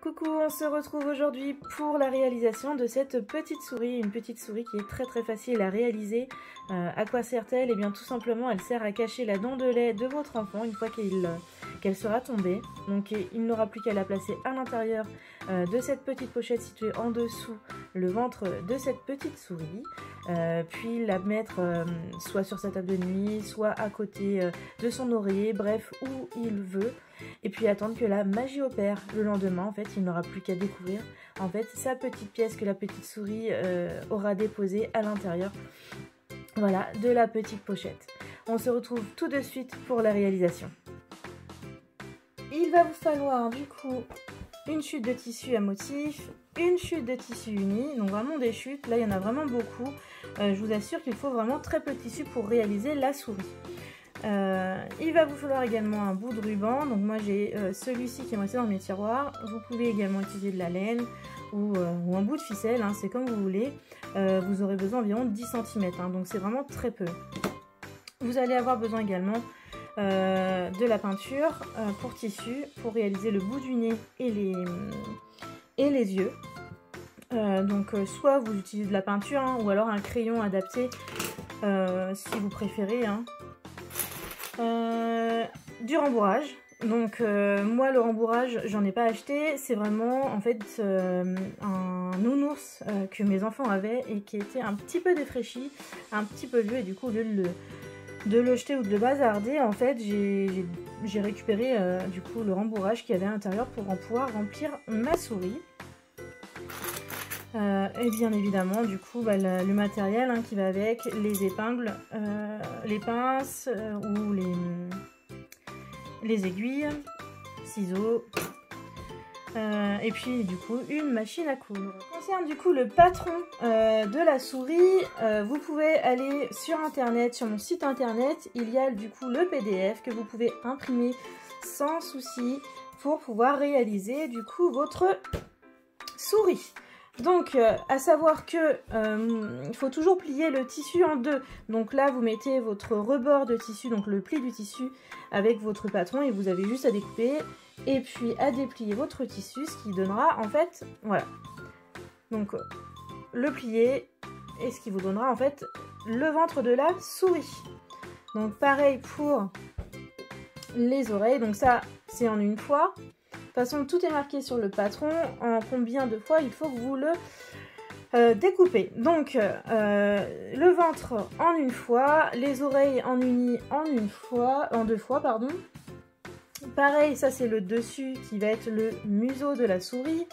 Coucou, on se retrouve aujourd'hui pour la réalisation de cette petite souris, une petite souris qui est très facile à réaliser. À quoi sert-elle? Eh bien tout simplement elle sert à cacher la dent de lait de votre enfant une fois qu'elle sera tombée. Donc il n'aura plus qu'à la placer à l'intérieur de cette petite pochette située en dessous le ventre de cette petite souris. Puis la mettre soit sur sa table de nuit, soit à côté de son oreiller, bref où il veut. Et puis attendre que la magie opère. Le lendemain, en fait, il n'aura plus qu'à découvrir en fait sa petite pièce que la petite souris aura déposée à l'intérieur, voilà, de la petite pochette. On se retrouve tout de suite pour la réalisation. Il va vous falloir du coup une chute de tissu à motif, une chute de tissu uni, donc vraiment des chutes, là il y en a vraiment beaucoup. Je vous assure qu'il faut vraiment très peu de tissu pour réaliser la souris. Il va vous falloir également un bout de ruban, donc moi j'ai celui-ci qui est resté dans mes tiroirs. Vous pouvez également utiliser de la laine ou un bout de ficelle, hein, c'est comme vous voulez. Vous aurez besoin environ 10 cm, hein, donc c'est vraiment très peu. Vous allez avoir besoin également de la peinture pour tissu, pour réaliser le bout du nez et les yeux. Donc soit vous utilisez de la peinture hein, ou alors un crayon adapté si vous préférez. Hein. Du rembourrage. Donc moi le rembourrage j'en ai pas acheté, c'est vraiment en fait un nounours que mes enfants avaient et qui était un petit peu défraîchi, un petit peu vieux, et du coup au lieu de le jeter ou de le bazarder, en fait j'ai récupéré du coup le rembourrage qu'il y avait à l'intérieur pour en pouvoir remplir ma souris. Et bien évidemment du coup le matériel hein, qui va avec, les épingles, les pinces ou les aiguilles, ciseaux, et puis du coup une machine à coudre. Concernant du coup le patron de la souris, vous pouvez aller sur internet, sur mon site internet, il y a du coup le PDF que vous pouvez imprimer sans souci pour pouvoir réaliser du coup votre souris. Donc, à savoir que il faut toujours plier le tissu en deux. Donc là, vous mettez votre rebord de tissu, donc le pli du tissu avec votre patron, et vous avez juste à découper et puis à déplier votre tissu, ce qui donnera en fait, voilà. Donc le plier et ce qui vous donnera en fait le ventre de la souris. Donc pareil pour les oreilles. Donc ça, c'est en une fois. De toute façon, tout est marqué sur le patron en combien de fois il faut que vous le découpez. Donc, le ventre en une fois, les oreilles en uni en deux fois, pardon. Pareil, ça c'est le dessus qui va être le museau de la souris.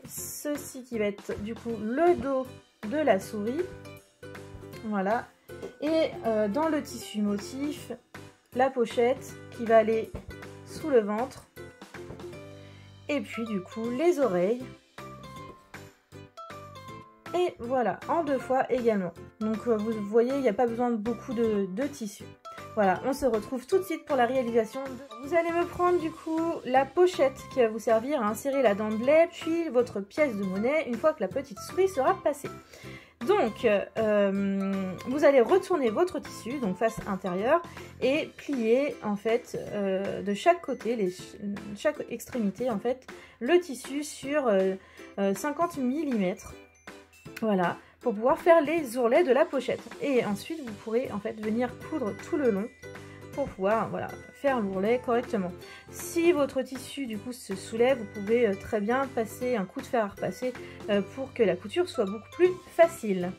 Ceci qui va être du coup le dos de la souris. Voilà. Et dans le tissu motif, la pochette qui va aller sous le ventre. Et puis du coup les oreilles. Et voilà, en deux fois également. Donc vous voyez, il n'y a pas besoin de beaucoup de tissu. Voilà, on se retrouve tout de suite pour la réalisation. Vous allez me prendre du coup la pochette qui va vous servir à insérer la dent de lait, puis votre pièce de monnaie une fois que la petite souris sera passée. Donc, vous allez retourner votre tissu, donc face intérieure, et plier en fait de chaque côté, chaque extrémité en fait, le tissu sur 50 mm. Voilà, pour pouvoir faire les ourlets de la pochette. Et ensuite, vous pourrez en fait venir coudre tout le long pour pouvoir voilà, faire l'ourlet correctement. Si votre tissu du coup se soulève, vous pouvez très bien passer un coup de fer à repasser pour que la couture soit beaucoup plus facile.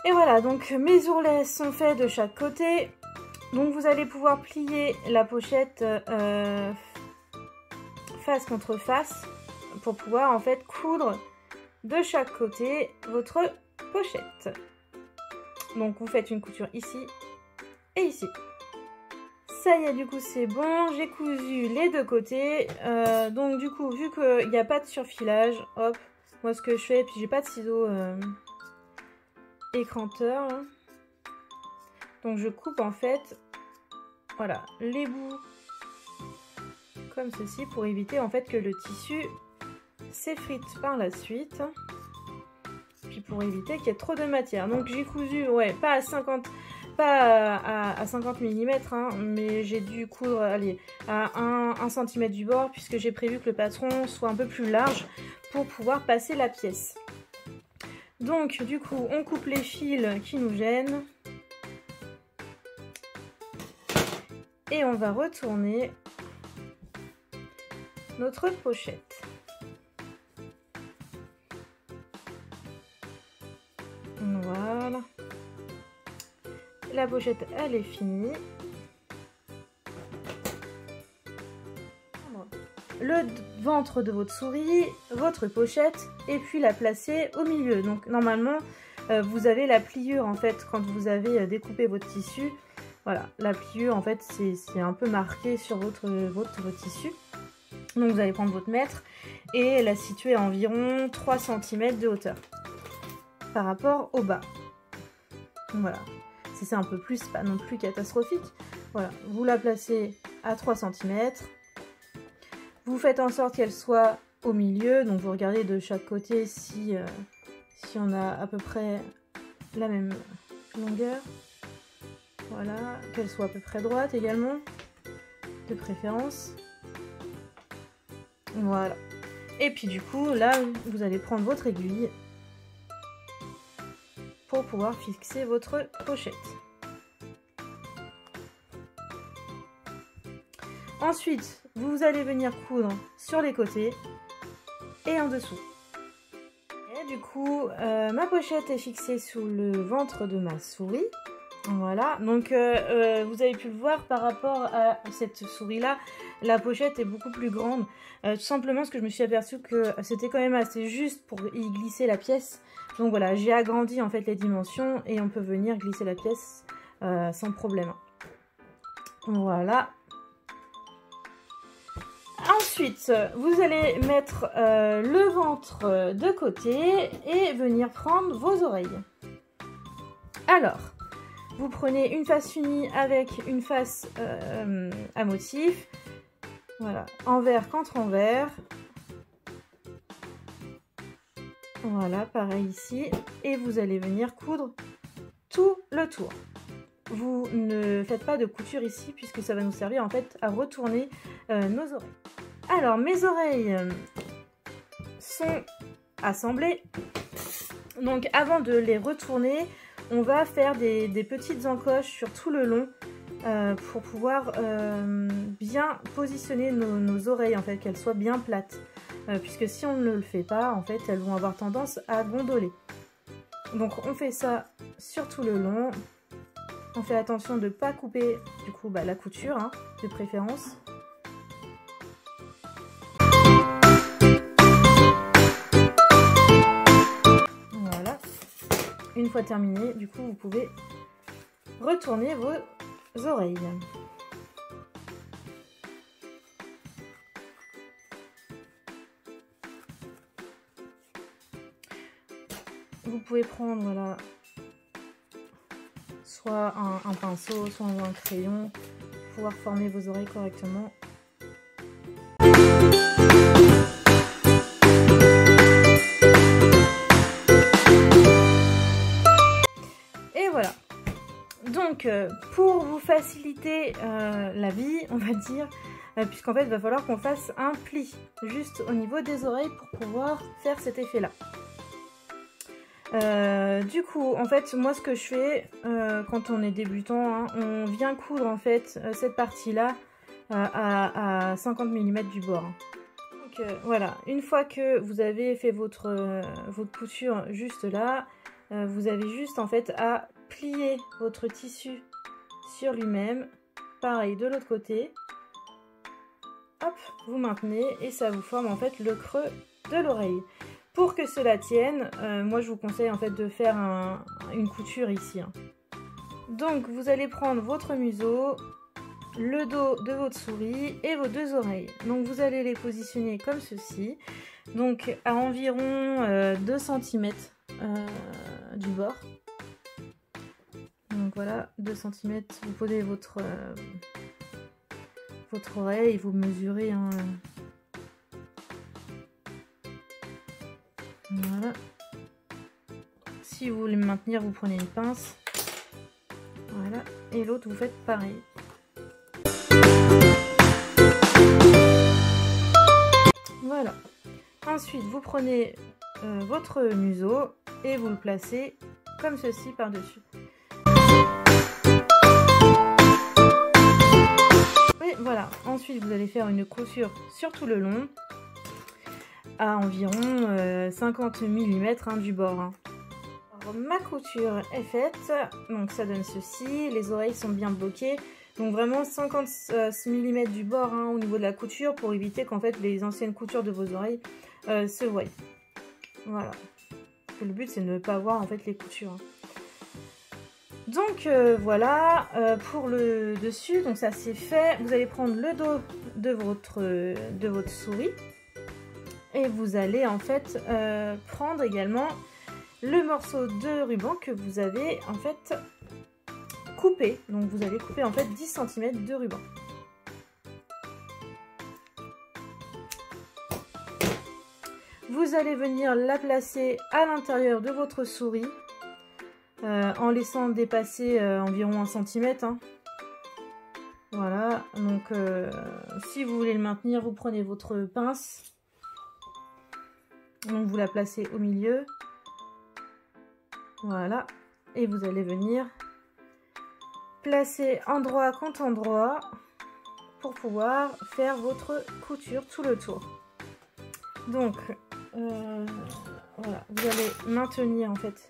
Et voilà, donc mes ourlets sont faits de chaque côté. Donc vous allez pouvoir plier la pochette face contre face pour pouvoir en fait coudre de chaque côté votre pochette. Donc vous faites une couture ici et ici. Ça y est, du coup c'est bon, j'ai cousu les deux côtés. Donc du coup, vu qu'il n'y a pas de surfilage, hop, moi ce que je fais, puis j'ai pas de ciseaux écranteurs, hein. Donc je coupe en fait, voilà, les bouts comme ceci pour éviter en fait que le tissu s'effrite par la suite. Puis pour éviter qu'il y ait trop de matière. Donc j'ai cousu, ouais, pas pas à 50 mm, hein, mais j'ai dû coudre allez, à 1 cm du bord puisque j'ai prévu que le patron soit un peu plus large pour pouvoir passer la pièce. Donc du coup on coupe les fils qui nous gênent et on va retourner notre pochette. Voilà. La pochette elle est finie. Le ventre de votre souris, votre pochette et puis la placer au milieu. Donc normalement vous avez la pliure en fait quand vous avez découpé votre tissu. Voilà, la pliure en fait c'est un peu marqué sur votre tissu. Donc vous allez prendre votre mètre et la situer à environ 3 cm de hauteur par rapport au bas. Voilà, si c'est un peu plus, c'est pas non plus catastrophique. Voilà, vous la placez à 3 cm. Vous faites en sorte qu'elle soit au milieu, donc vous regardez de chaque côté si on a à peu près la même longueur. Voilà, qu'elle soit à peu près droite également, de préférence. Voilà. Et puis du coup, là, vous allez prendre votre aiguille pour pouvoir fixer votre pochette. Ensuite, vous allez venir coudre sur les côtés et en dessous. Et du coup, ma pochette est fixée sous le ventre de ma souris. Voilà, donc vous avez pu le voir par rapport à cette souris-là, la pochette est beaucoup plus grande. Tout simplement parce que je me suis aperçue que c'était quand même assez juste pour y glisser la pièce. Donc voilà, j'ai agrandi en fait les dimensions et on peut venir glisser la pièce sans problème. Voilà. Ensuite, vous allez mettre le ventre de côté et venir prendre vos oreilles. Alors, vous prenez une face unie avec une face à motif. Voilà, envers contre envers. Voilà, pareil ici. Et vous allez venir coudre tout le tour. Vous ne faites pas de couture ici puisque ça va nous servir en fait à retourner nos oreilles. Alors, mes oreilles sont assemblées. Donc, avant de les retourner, on va faire des petites encoches sur tout le long pour pouvoir bien positionner nos oreilles, en fait, qu'elles soient bien plates. Puisque si on ne le fait pas, en fait, elles vont avoir tendance à gondoler. Donc, on fait ça sur tout le long. On fait attention de ne pas couper, du coup, la couture, hein, de préférence. Voilà. Une fois terminé, du coup, vous pouvez retourner vos oreilles. Vous pouvez prendre là soit un pinceau, soit un crayon pour pouvoir former vos oreilles correctement. Et voilà. Donc, pour vous faciliter la vie, on va dire, puisqu'en fait, il va falloir qu'on fasse un pli juste au niveau des oreilles pour pouvoir faire cet effet-là. Du coup, en fait, moi, ce que je fais quand on est débutant, hein, on vient coudre en fait cette partie-là à 50 mm du bord. Donc voilà, une fois que vous avez fait votre couture juste là, vous avez juste en fait à plier votre tissu sur lui-même. Pareil de l'autre côté. Hop, vous maintenez et ça vous forme en fait le creux de l'oreille. Pour que cela tienne, moi je vous conseille en fait de faire une couture ici. Hein. Donc vous allez prendre votre museau, le dos de votre souris et vos deux oreilles. Donc vous allez les positionner comme ceci. Donc à environ 2 cm du bord. Donc voilà, 2 cm. Vous posez votre oreille et vous mesurez. Hein, voilà. Si vous voulez maintenir, vous prenez une pince. Voilà, et l'autre vous faites pareil. Voilà. Ensuite, vous prenez votre museau et vous le placez comme ceci par-dessus. Et voilà. Ensuite, vous allez faire une couture sur tout le long à environ 50 mm du bord. Hein. Alors, ma couture est faite, donc ça donne ceci. Les oreilles sont bien bloquées. Donc vraiment 50 mm du bord hein, au niveau de la couture pour éviter qu'en fait les anciennes coutures de vos oreilles se voient. Voilà. Le but c'est de ne pas voir en fait les coutures. Donc voilà pour le dessus. Donc ça c'est fait. Vous allez prendre le dos de votre souris et vous allez en fait prendre également le morceau de ruban que vous avez en fait couper, donc vous allez couper en fait 10 cm de ruban. Vous allez venir la placer à l'intérieur de votre souris en laissant dépasser environ 1 cm. Hein. Voilà, donc si vous voulez le maintenir, vous prenez votre pince, donc vous la placez au milieu. Voilà, et vous allez venir placer endroit contre endroit pour pouvoir faire votre couture tout le tour. Donc voilà, vous allez maintenir en fait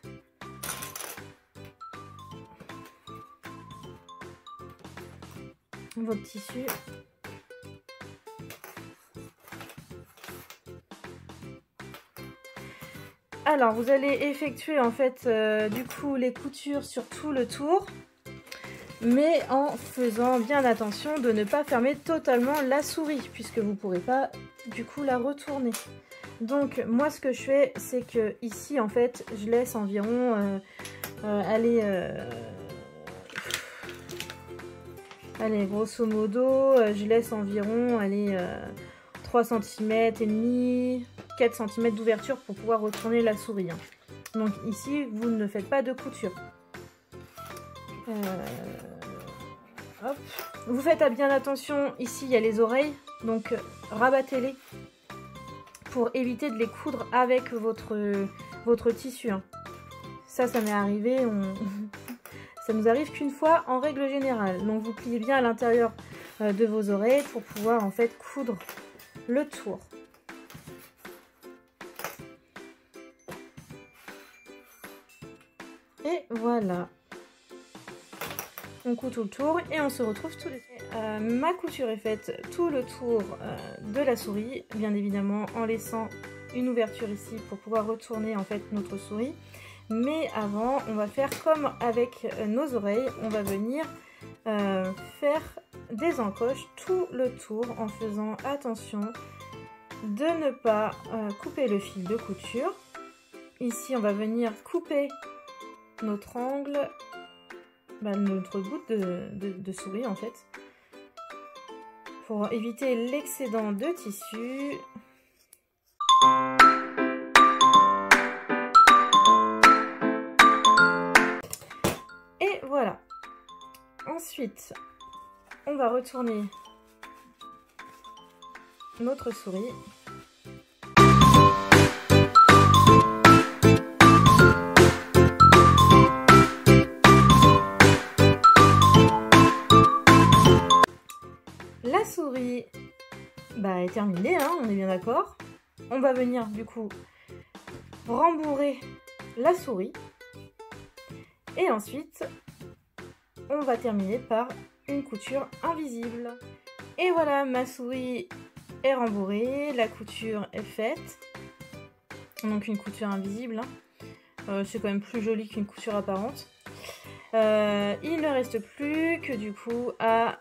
votre tissu. Alors vous allez effectuer en fait du coup les coutures sur tout le tour, mais en faisant bien attention de ne pas fermer totalement la souris puisque vous ne pourrez pas du coup la retourner. Donc moi ce que je fais c'est que ici en fait je laisse environ allez grosso modo je laisse environ 3 cm et demi, 4 cm d'ouverture pour pouvoir retourner la souris. Hein. Donc ici vous ne faites pas de couture. Hop. Vous faites bien attention, ici il y a les oreilles, donc rabattez-les pour éviter de les coudre avec votre tissu. Hein. Ça m'est arrivé, ça nous arrive qu'une fois en règle générale. Donc vous pliez bien à l'intérieur de vos oreilles pour pouvoir en fait coudre le tour. Et voilà. On coud tout le tour et on se retrouve tout de suite. Ma couture est faite tout le tour de la souris, bien évidemment en laissant une ouverture ici pour pouvoir retourner en fait notre souris. Mais avant, on va faire comme avec nos oreilles, on va venir faire des encoches tout le tour en faisant attention de ne pas couper le fil de couture. Ici, on va venir couper notre angle, notre bout de souris en fait, pour éviter l'excédent de tissu. Et voilà. Ensuite, on va retourner notre souris. La souris est terminée, hein, on est bien d'accord. On va venir du coup rembourrer la souris. Et ensuite, on va terminer par une couture invisible. Et voilà, ma souris est rembourrée, la couture est faite. Donc une couture invisible, hein. C'est quand même plus joli qu'une couture apparente. Il ne reste plus que du coup à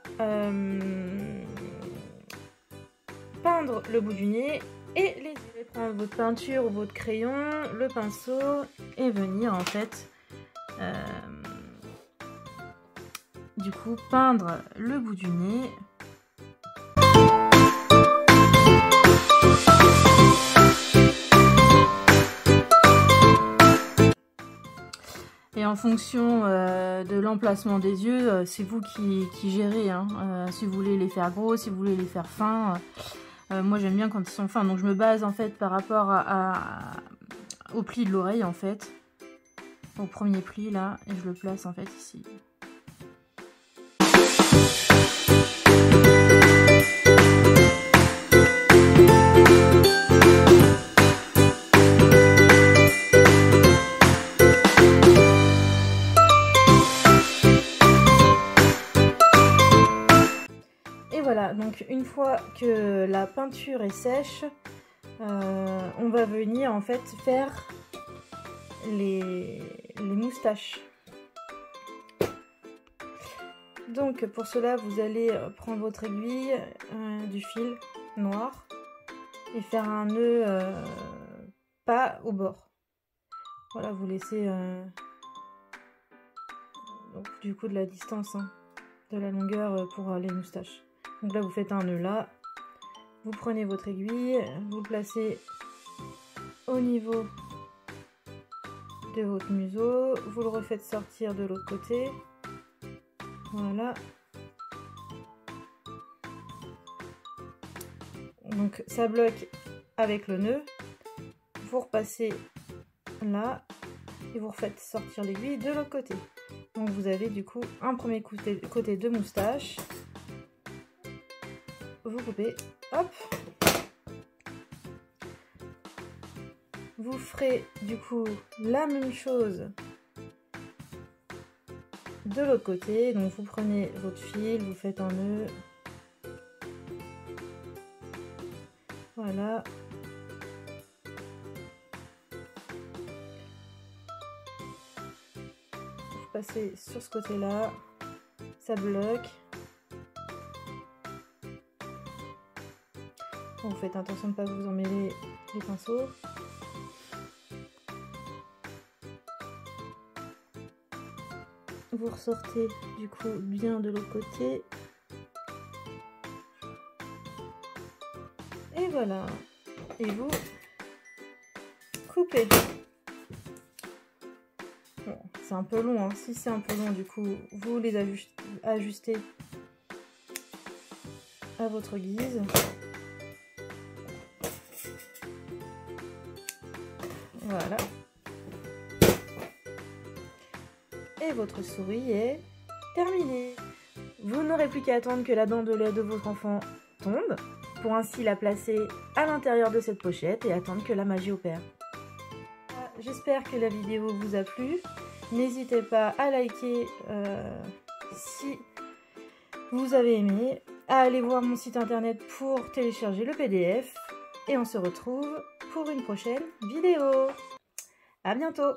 peindre le bout du nez et les yeux. Vous allez prendre votre peinture ou votre crayon, le pinceau et venir en fait du coup peindre le bout du nez. Et en fonction de l'emplacement des yeux, c'est vous qui gérez. Hein. Si vous voulez les faire gros, si vous voulez les faire fins. Moi j'aime bien quand ils sont fins. Donc je me base en fait par rapport au pli de l'oreille en fait. Au premier pli là. Et je le place en fait ici. Voilà, donc une fois que la peinture est sèche, on va venir en fait faire les moustaches. Donc pour cela, vous allez prendre votre aiguille, du fil noir et faire un nœud pas au bord. Voilà, vous laissez donc, du coup de la distance, hein, de la longueur pour les moustaches. Donc là vous faites un nœud là, vous prenez votre aiguille, vous le placez au niveau de votre museau, vous le refaites sortir de l'autre côté, voilà. Donc ça bloque avec le nœud, vous repassez là et vous refaites sortir l'aiguille de l'autre côté. Donc vous avez du coup un premier côté de moustache. Vous coupez, hop, vous ferez du coup la même chose de l'autre côté, donc vous prenez votre fil, vous faites un nœud, voilà, vous passez sur ce côté là, ça bloque. Vous faites attention de ne pas vous emmêler les pinceaux. Vous ressortez du coup bien de l'autre côté. Et voilà. Et vous coupez. Bon, c'est un peu long, hein. Si c'est un peu long, du coup, vous les ajustez à votre guise. Voilà. Et votre souris est terminée. Vous n'aurez plus qu'à attendre que la dent de lait de votre enfant tombe, pour ainsi la placer à l'intérieur de cette pochette et attendre que la magie opère. J'espère que la vidéo vous a plu. N'hésitez pas à liker si vous avez aimé, à aller voir mon site internet pour télécharger le PDF. Et on se retrouve pour une prochaine vidéo. À bientôt!